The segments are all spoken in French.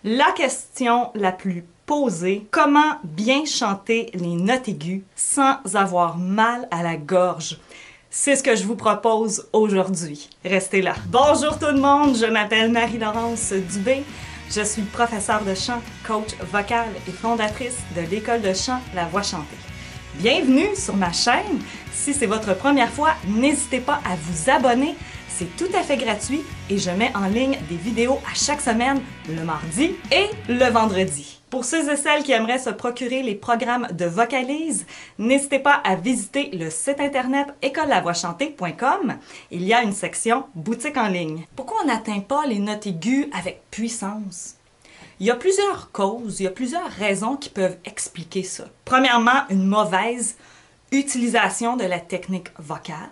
La question la plus posée, comment bien chanter les notes aiguës sans avoir mal à la gorge? C'est ce que je vous propose aujourd'hui. Restez là. Bonjour tout le monde, je m'appelle Marie-Laurence Dubé. Je suis professeure de chant, coach vocal et fondatrice de l'école de chant La Voix chantée. Bienvenue sur ma chaîne. Si c'est votre première fois, n'hésitez pas à vous abonner. C'est tout à fait gratuit et je mets en ligne des vidéos à chaque semaine, le mardi et le vendredi. Pour ceux et celles qui aimeraient se procurer les programmes de Vocalise, n'hésitez pas à visiter le site internet écolelavoixchantée.com. Il y a une section boutique en ligne. Pourquoi on n'atteint pas les notes aiguës avec puissance? Il y a plusieurs causes, il y a plusieurs raisons qui peuvent expliquer ça. Premièrement, une mauvaise utilisation de la technique vocale.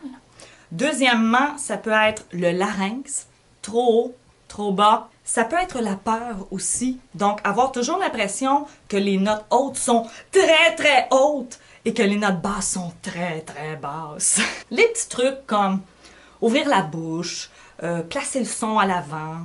Deuxièmement, ça peut être le larynx, trop haut, trop bas. Ça peut être la peur aussi, donc avoir toujours l'impression que les notes hautes sont très très hautes et que les notes basses sont très très basses. Les petits trucs comme ouvrir la bouche, placer le son à l'avant,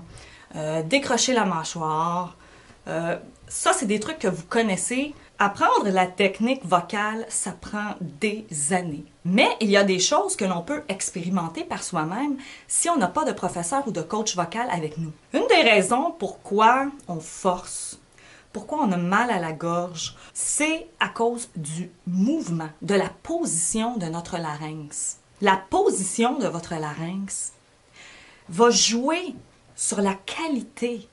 décrocher la mâchoire, ça c'est des trucs que vous connaissez. Apprendre la technique vocale, ça prend des années. Mais il y a des choses que l'on peut expérimenter par soi-même si on n'a pas de professeur ou de coach vocal avec nous. Une des raisons pourquoi on force, pourquoi on a mal à la gorge, c'est à cause du mouvement, de la position de notre larynx. La position de votre larynx va jouer sur la qualité,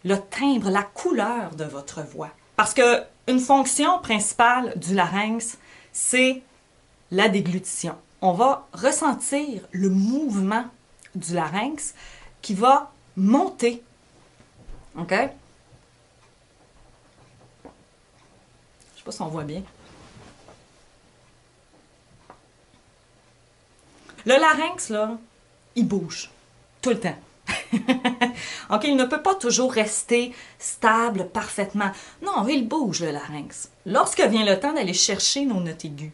le timbre, la couleur de votre voix. Parce que une fonction principale du larynx, c'est la déglutition. On va ressentir le mouvement du larynx qui va monter. OK? Je sais pas si on voit bien. Le larynx, là, il bouge tout le temps. OK, il ne peut pas toujours rester stable parfaitement. Non, il bouge le larynx. Lorsque vient le temps d'aller chercher nos notes aiguës,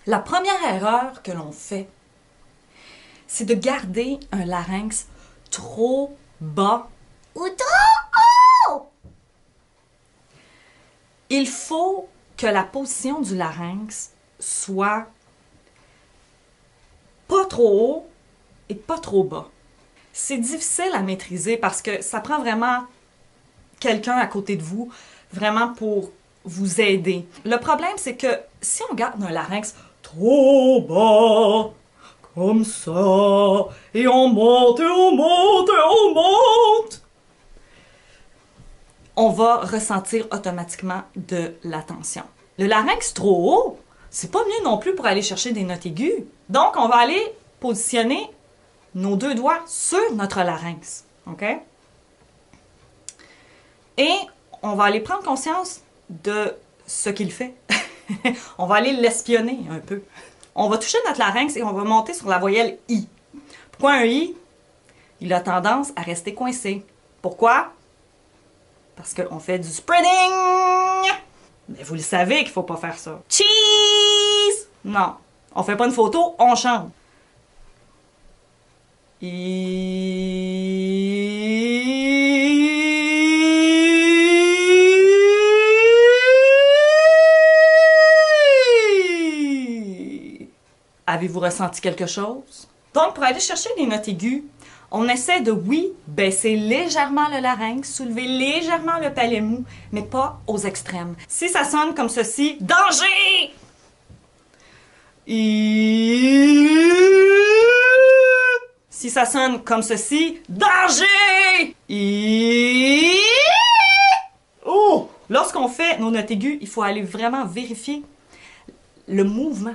la première erreur que l'on fait, c'est de garder un larynx trop bas ou trop haut. Il faut que la position du larynx soit pas trop haut et pas trop bas. C'est difficile à maîtriser parce que ça prend vraiment quelqu'un à côté de vous, vraiment pour vous aider. Le problème, c'est que si on garde un larynx trop bas, comme ça, et on monte, et on monte, et on monte, on va ressentir automatiquement de la tension. Le larynx trop haut, c'est pas mieux non plus pour aller chercher des notes aiguës. Donc, on va aller positionner nos deux doigts sur notre larynx, OK? Et on va aller prendre conscience de ce qu'il fait. On va aller l'espionner un peu. On va toucher notre larynx et on va monter sur la voyelle I. Pourquoi un I? Il a tendance à rester coincé. Pourquoi? Parce qu'on fait du spreading! Mais vous le savez qu'il ne faut pas faire ça. Cheese! Non, on fait pas une photo, on chante. Avez-vous ressenti quelque chose? Donc, pour aller chercher les notes aiguës, on essaie de, oui, baisser légèrement le larynx, soulever légèrement le palais mou, mais pas aux extrêmes. Si ça sonne comme ceci, danger! Si ça sonne comme ceci, danger! Oh! Lorsqu'on fait nos notes aiguës, il faut aller vraiment vérifier le mouvement.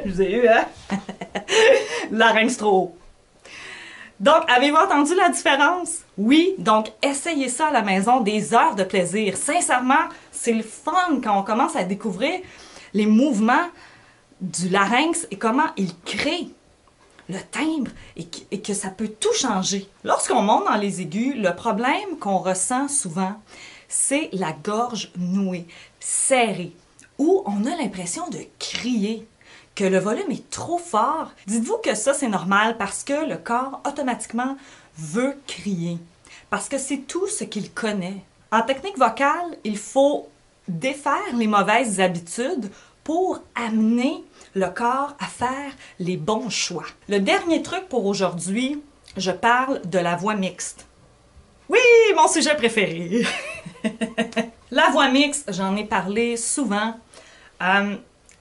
Je vous ai eu, hein? Larynx trop haut. Donc, avez-vous entendu la différence? Oui, donc essayez ça à la maison, des heures de plaisir. Sincèrement, c'est le fun quand on commence à découvrir les mouvements du larynx et comment il crée le timbre et que ça peut tout changer. Lorsqu'on monte dans les aigus, le problème qu'on ressent souvent, c'est la gorge nouée, serrée, où on a l'impression de crier, que le volume est trop fort. Dites-vous que ça, c'est normal parce que le corps, automatiquement, veut crier. Parce que c'est tout ce qu'il connaît. En technique vocale, il faut défaire les mauvaises habitudes pour amener le corps à faire les bons choix. Le dernier truc pour aujourd'hui, je parle de la voix mixte. Oui, mon sujet préféré! La voix mixte, j'en ai parlé souvent,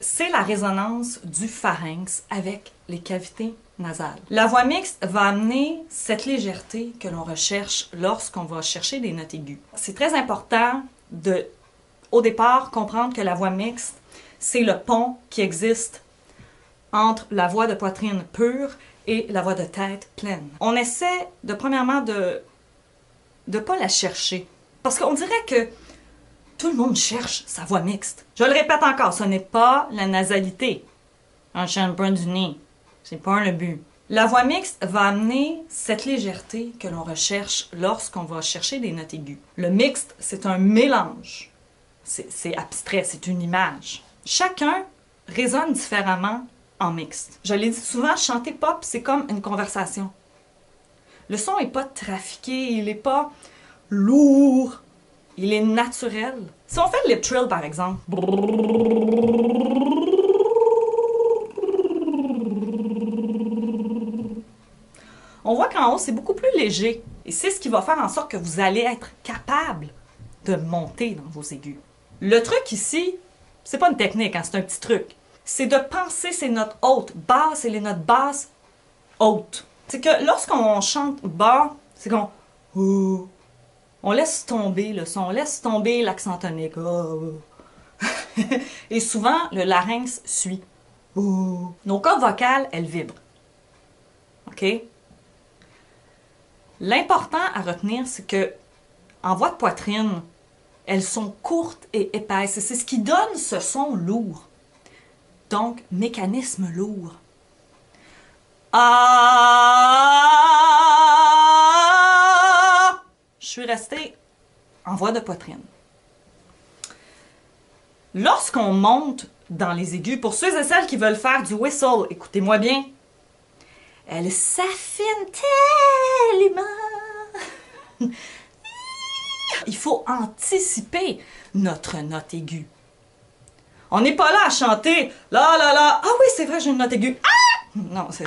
c'est la résonance du pharynx avec les cavités nasales. La voix mixte va amener cette légèreté que l'on recherche lorsqu'on va chercher des notes aiguës. C'est très important de, au départ, comprendre que la voix mixte, c'est le pont qui existe entre la voix de poitrine pure et la voix de tête pleine. On essaie de, premièrement, de ne pas la chercher. Parce qu'on dirait que tout le monde cherche sa voix mixte. Je le répète encore, ce n'est pas la nasalité. Un chien du nez. C'est pas le but. La voix mixte va amener cette légèreté que l'on recherche lorsqu'on va chercher des notes aiguës. Le mixte, c'est un mélange. C'est abstrait, c'est une image. Chacun résonne différemment en mixte. Je l'ai dit souvent, chanter pop, c'est comme une conversation. Le son n'est pas trafiqué, il n'est pas lourd, il est naturel. Si on fait le lip trill, par exemple, on voit qu'en haut, c'est beaucoup plus léger. Et c'est ce qui va faire en sorte que vous allez être capable de monter dans vos aigus. Le truc ici, c'est pas une technique, hein, c'est un petit truc. C'est de penser ces notes hautes, basses et les notes basses hautes. C'est que lorsqu'on chante bas, c'est qu'on... on laisse tomber le son, on laisse tomber l'accent tonique. Et souvent, le larynx suit. Nos cordes vocales, elles vibrent. OK? L'important à retenir, c'est que en voix de poitrine, elles sont courtes et épaisses. C'est ce qui donne ce son lourd. Donc, mécanisme lourd. Je suis restée en voix de poitrine. Lorsqu'on monte dans les aigus, pour ceux et celles qui veulent faire du whistle, écoutez-moi bien, elle s'affine tellement. Il faut anticiper notre note aiguë. On n'est pas là à chanter là là là. Ah oui, c'est vrai, j'ai une note aiguë. Ah! Non, c'est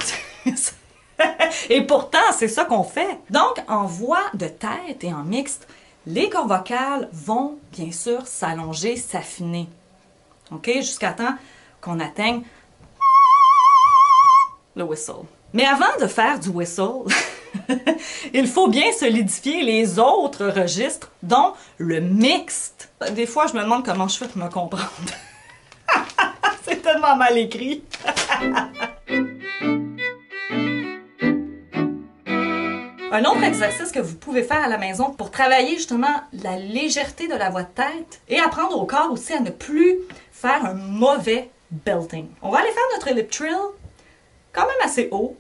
et pourtant, c'est ça qu'on fait. Donc, en voix de tête et en mixte, les cordes vocales vont bien sûr s'allonger, s'affiner. OK? Jusqu'à temps qu'on atteigne le whistle. Mais avant de faire du whistle, il faut bien solidifier les autres registres, dont le mixte. Des fois, je me demande comment je fais pour me comprendre. C'est tellement mal écrit. Un autre exercice que vous pouvez faire à la maison pour travailler justement la légèreté de la voix de tête et apprendre au corps aussi à ne plus faire un mauvais belting. On va aller faire notre lip trill quand même assez haut.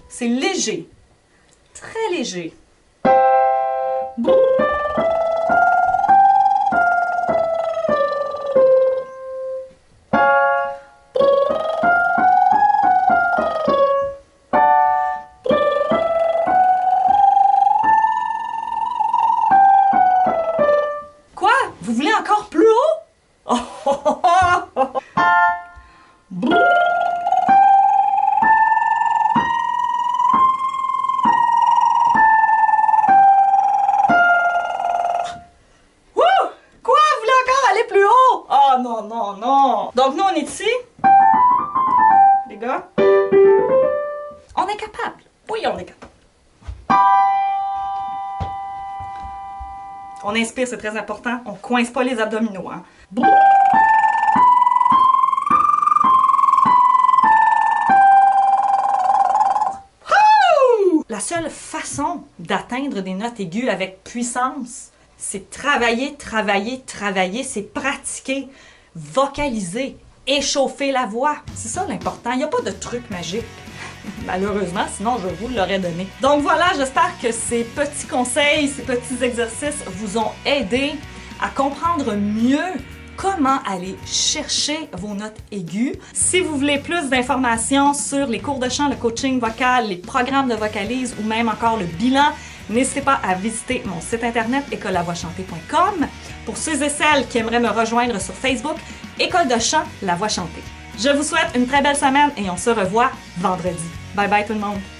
C'est léger, très léger. Quoi? Vous voulez encore plus haut? Non, non, non. Donc, nous, on est ici. Les gars. On est capable. Oui, on est capable. On inspire, c'est très important. On coince pas les abdominaux, hein. La seule façon d'atteindre des notes aiguës avec puissance c'est travailler, travailler, travailler, c'est pratiquer, vocaliser, échauffer la voix. C'est ça l'important, il n'y a pas de truc magique. Malheureusement, sinon je vous l'aurais donné. Donc voilà, j'espère que ces petits conseils, ces petits exercices vous ont aidé à comprendre mieux comment aller chercher vos notes aiguës. Si vous voulez plus d'informations sur les cours de chant, le coaching vocal, les programmes de vocalise ou même encore le bilan, n'hésitez pas à visiter mon site internet écolelavoixchantée.com. Pour ceux et celles qui aimeraient me rejoindre sur Facebook, École de chant La Voix chantée. Je vous souhaite une très belle semaine et on se revoit vendredi. Bye bye tout le monde!